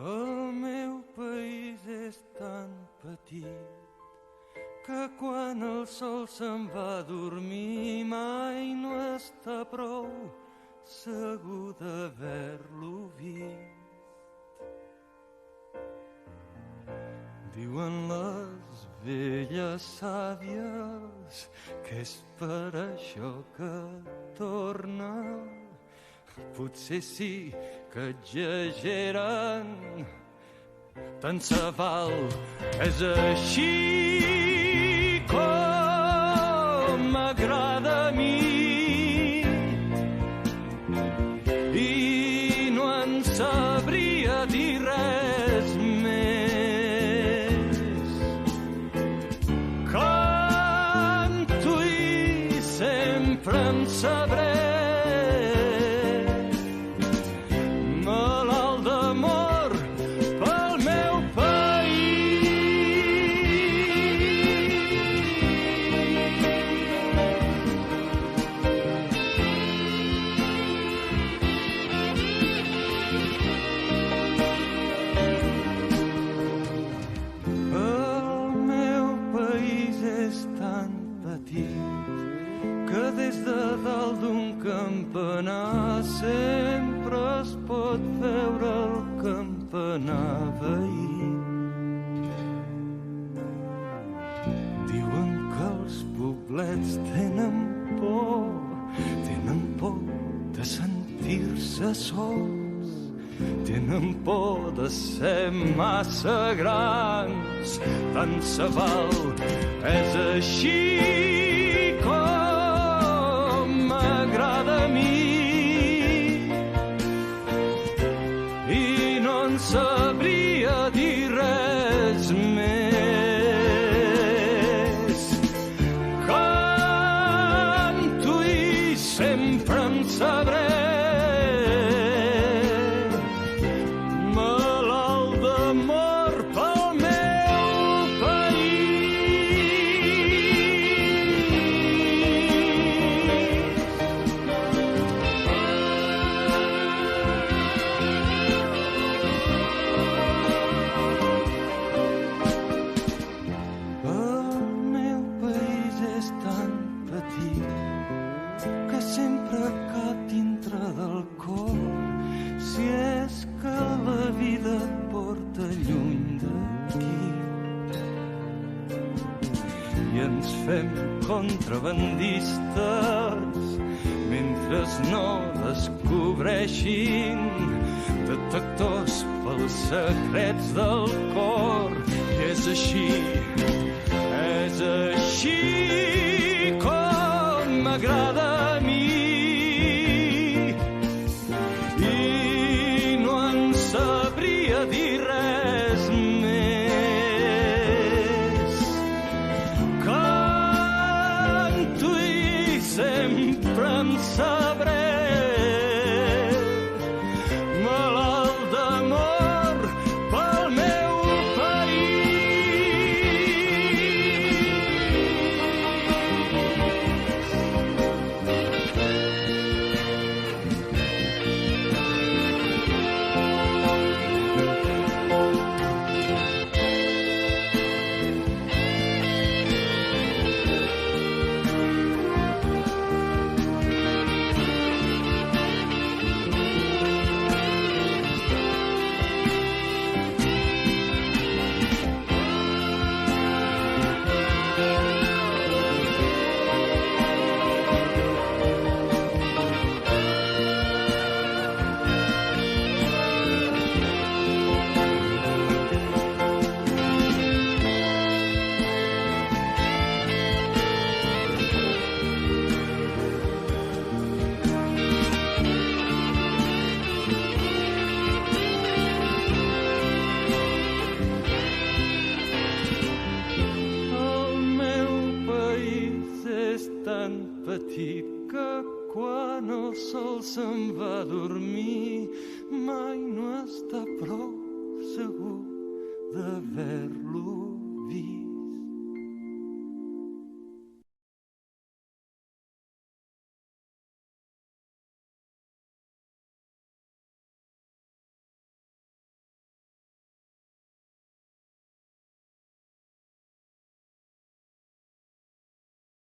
El meu país és tan petit que quan el sol se'n va a dormir mai no està prou segur d'haver-lo vist. Diuen les velles sàvies que és per això que torna. Potser sí que exageren, tant se val, és així com m'agrada a mi. I no en sabria dir res més. Canto i sempre en sabré. Campanar sempre es pot veure el campanar veí. Diuen que els poblets tenen por de sentir-se sols, tenen por de ser massa grans, tant se val, és així m'agrada a mi. I no en sabria dir res més. Canto i sempre en sabré. Malalt d'amor pel meu contrabandistes mentre no descobreixin detectors pels secrets del cor. I és així com m'agrada a mi. I no en sabria dir res més. Sempre en sabré. Malalt d'amor pel meu petit que quan el sol se'n va a dormir mai no està prou segur d'haver-lo